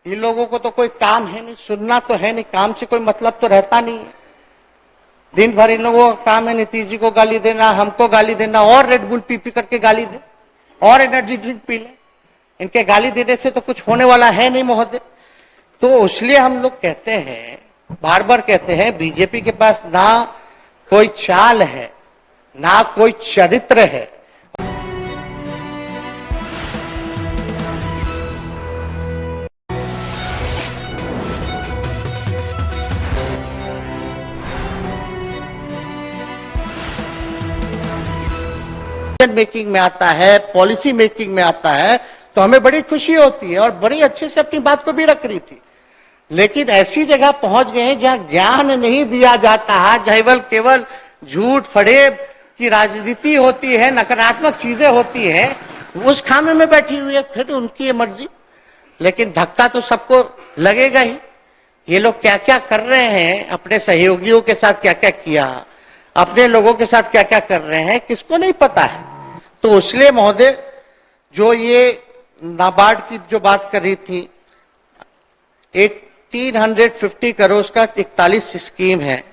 इन लोगों को तो कोई काम है नहीं, सुनना तो है नहीं, काम से कोई मतलब तो रहता नहीं है। दिन भर इन लोगों का काम है नीतीश जी को गाली देना, हमको गाली देना, और रेड बुल पी पी करके गाली दे, और एनर्जी ड्रिंक पी ले। इनके गाली देने से तो कुछ होने वाला है नहीं महोदय। तो इसलिए हम लोग कहते हैं, बार बार कहते हैं, बीजेपी के पास ना कोई चाल है, ना कोई चरित्र है। मेकिंग में आता है, पॉलिसी मेकिंग में आता है, तो हमें बड़ी खुशी होती है और बड़ी अच्छे से अपनी बात को भी रख रही थी। लेकिन ऐसी जगह पहुंच गए हैं जहां ज्ञान नहीं दिया जाता है, जहाँ केवल झूठ फरेब की राजनीति होती है, नकारात्मक चीजें होती है, उस खामे में बैठी हुई है। फिर उनकी मर्जी, लेकिन धक्का तो सबको लगेगा ही। ये लोग क्या क्या कर रहे हैं, अपने सहयोगियों के साथ क्या क्या किया, अपने लोगों के साथ क्या क्या कर रहे हैं, किसको नहीं पता है। तो इसलिए महोदय, जो ये नाबार्ड की जो बात कर रही थी, एक 350 करोड़ का 41 स्कीम है,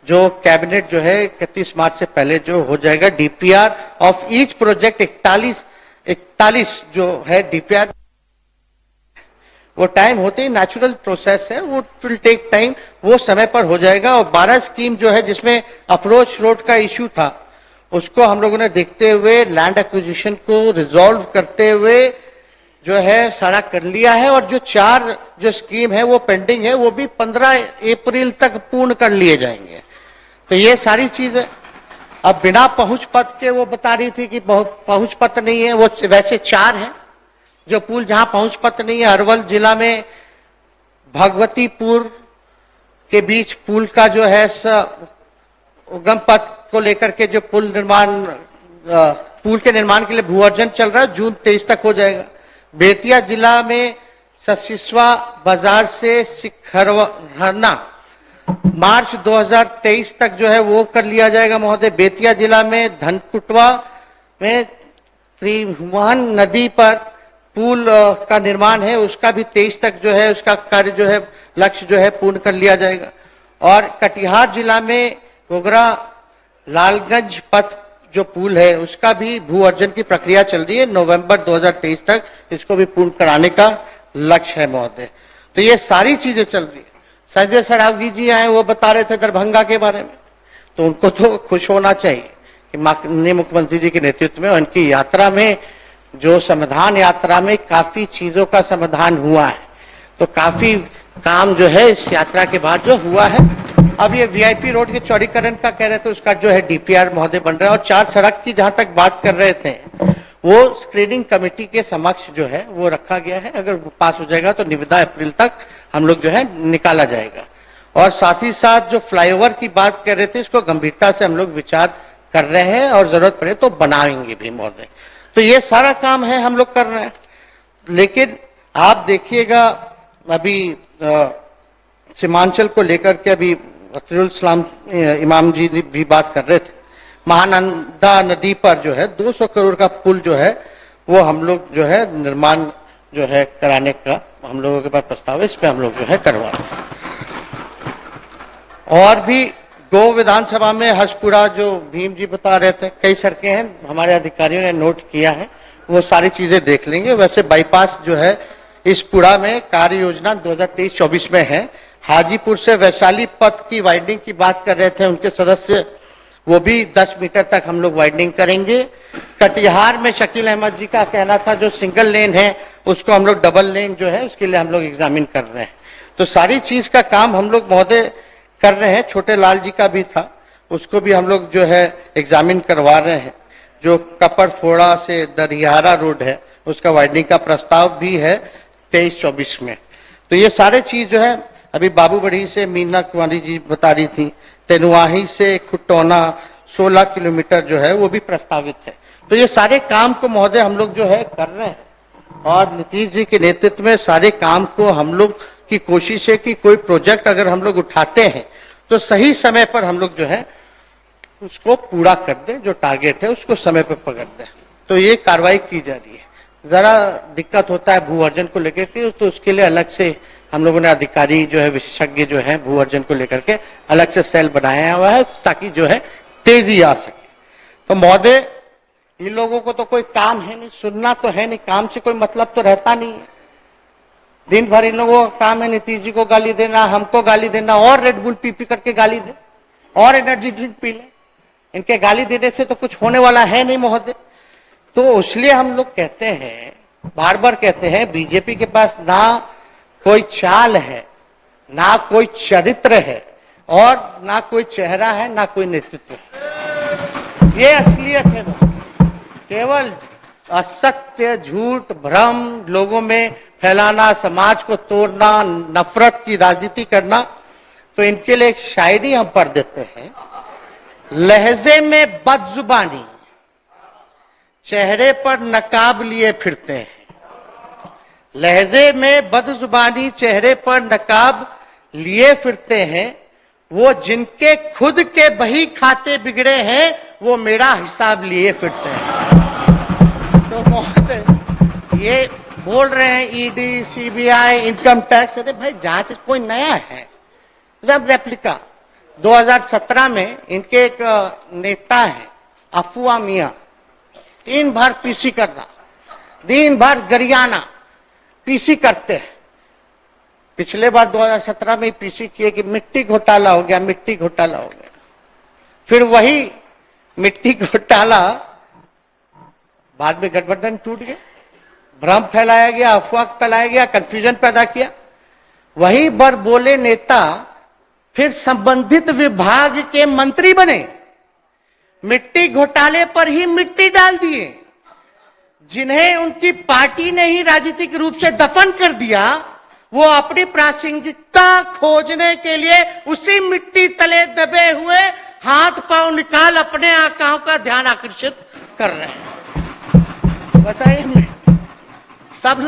जो कैबिनेट जो है 31 मार्च से पहले जो हो जाएगा। डीपीआर ऑफ ईच प्रोजेक्ट 41 जो है डीपीआर, वो टाइम होते ही नेचुरल प्रोसेस है, वो विल टेक टाइम, वो समय पर हो जाएगा। और 12 स्कीम जो है जिसमें अप्रोच रोड का इश्यू था, उसको हम लोगों ने देखते हुए लैंड एक्विजिशन को रिजॉल्व करते हुए जो है सारा कर लिया है। और जो 4 जो स्कीम है वो पेंडिंग है, वो भी 15 अप्रैल तक पूर्ण कर लिए जाएंगे। तो ये सारी चीजें अब बिना पहुंच पथ के, वो बता रही थी कि बहुत पहुंच पथ नहीं है, वो वैसे 4 है जो पुल जहां पहुंच पथ नहीं है। अरवल जिला में भगवतीपुर के बीच पुल का जो है उगम पथ को लेकर के जो पुल के निर्माण के लिए भू अर्जन चल रहा है, जून 23 तक हो जाएगा। बेतिया जिला में ससिस्वा बाजार से सिखरना मार्च 2023 तक जो है वो कर लिया जाएगा महोदय। बेतिया जिला में धनकुटवा में त्रिभुवन नदी पर पुल का निर्माण है, उसका भी 23 तक जो है उसका कार्य जो है लक्ष्य जो है पूर्ण कर लिया जाएगा। और कटिहार जिला में गोगरा लालगंज पथ जो पुल है, उसका भी भू अर्जन की प्रक्रिया चल रही है, नवंबर 2023 तक इसको भी पूर्ण कराने का लक्ष्य है महोदय। तो ये सारी चीजें चल रही है। संजय सरावगी जी आए, वो बता रहे थे दरभंगा के बारे में, तो उनको तो खुश होना चाहिए कि माननीय मुख्यमंत्री जी के नेतृत्व में उनकी यात्रा में, जो समाधान यात्रा में काफी चीजों का समाधान हुआ है। तो काफी काम जो है इस यात्रा के बाद जो हुआ है। अब ये वीआईपी रोड के चौड़ीकरण का कह रहे थे, उसका जो है डीपीआर महोदय बन रहा है। और 4 सड़क की जहां तक बात कर रहे थे, वो स्क्रीनिंग कमेटी के समक्ष जो है वो रखा गया है। अगर वो पास हो जाएगा तो निविदा अप्रैल तक हम लोग जो है निकाला जाएगा। और साथ ही साथ जो फ्लाईओवर की बात कर रहे थे, इसको गंभीरता से हम लोग विचार कर रहे हैं और जरूरत पड़े तो बनाएंगे भी महोदय। तो ये सारा काम है हम लोग कर रहे हैं। लेकिन आप देखिएगा, अभी सीमांचल को लेकर के अभी अख्तरुल इस्लाम इमाम जी भी बात कर रहे थे। महानंदा नदी पर जो है 200 करोड़ का पुल जो है वो हम लोग जो है निर्माण जो है कराने का हम लोगों के पास प्रस्ताव है, इस पे हम लोग जो है करवा रहे हैं। और भी गो विधानसभा में हसपुरा जो भीम जी बता रहे थे, कई सड़कें हैं, हमारे अधिकारियों ने नोट किया है, वो सारी चीजें देख लेंगे। वैसे बाईपास जो है इस पुरा में कार्य योजना 2023-24 में है। हाजीपुर से वैशाली पथ की वाइडनिंग की बात कर रहे थे उनके सदस्य, वो भी 10 मीटर तक हम लोग वाइडनिंग करेंगे। कटिहार में शकील अहमद जी का कहना था जो सिंगल लेन है उसको हम लोग डबल लेन जो है उसके लिए हम लोग एग्जामिन कर रहे हैं। तो सारी चीज का काम हम लोग महोदय कर रहे हैं। छोटे लाल जी का भी था, उसको भी हम लोग जो है एग्जामिन करवा रहे हैं। जो कपड़ फोड़ा से दरियारा रोड है, उसका वाइडनिंग का प्रस्ताव भी है 23-24 में। तो ये सारे चीज जो है, अभी बाबूबड़ी से मीना कुमारी जी बता रही थी, तेनुआही से खुटौना 16 किलोमीटर जो है वो भी प्रस्तावित है। तो ये सारे काम को महोदय हम लोग जो है कर रहे हैं। और नीतीश जी के नेतृत्व में सारे काम को हम लोग की कोशिश है कि कोई प्रोजेक्ट अगर हम लोग उठाते हैं तो सही समय पर हम लोग जो है उसको पूरा कर दें, जो टारगेट है उसको समय पर पकड़ दें। तो ये कार्रवाई की जा रही है। जरा दिक्कत होता है भू अर्जन को लेकर के, तो उसके लिए अलग से हम लोगों ने अधिकारी जो है विशेषज्ञ जो है भू अर्जन को लेकर के अलग से सेल बनाया हुआ है ताकि जो है तेजी आ सके। तो महोदय, इन लोगों को तो कोई काम है नहीं, सुनना तो है नहीं, काम से कोई मतलब तो रहता नहीं है। दिन भर इन लोगों का काम है नीतीश जी को गाली देना, हमको गाली देना, और रेड बुल पी करके गाली दे, और एनर्जी ड्रिंक पी ले। इनके गाली देने से तो कुछ होने वाला है नहीं महोदय। तो इसलिए हम लोग कहते हैं, बार बार कहते हैं, बीजेपी के पास ना कोई चाल है, ना कोई चरित्र है, और ना कोई चेहरा है, ना कोई नेतृत्व है। ये असलियत है, केवल असत्य, झूठ, भ्रम लोगों में फैलाना, समाज को तोड़ना, नफरत की राजनीति करना। तो इनके लिए एक शायरी हम पढ़ देते हैं। लहजे में बदजुबानी, चेहरे पर नकाब लिए फिरते हैं। लहजे में बदजुबानी, चेहरे पर नकाब लिए फिरते हैं। वो जिनके खुद के बही खाते बिगड़े हैं, वो मेरा हिसाब लिए फिरते हैं। तो महोदय, ये बोल रहे हैं ईडी, सीबीआई, इनकम टैक्स। अरे भाई, जांच कोई नया है, जब रेप्लिका 2017 में इनके एक नेता है अफवाह मियां, दिन भर पीसी करना, दिन भर गरियाना, पीसी करते हैं। पिछले बार 2017 में पीसी किए कि मिट्टी घोटाला हो गया, मिट्टी घोटाला हो गया। फिर वही मिट्टी घोटाला बाद में गठबंधन टूट गया, भ्रम फैलाया गया, अफवाह फैलाया गया, कंफ्यूजन पैदा किया। वही बार बोले नेता फिर संबंधित विभाग के मंत्री बने, मिट्टी घोटाले पर ही मिट्टी डाल दिए। जिन्हें उनकी पार्टी ने ही राजनीतिक रूप से दफन कर दिया, वो अपनी प्रासंगिकता खोजने के लिए उसी मिट्टी तले दबे हुए हाथ पांव निकाल अपने आकाओं का ध्यान आकर्षित कर रहे हैं। बताइए, सब लोग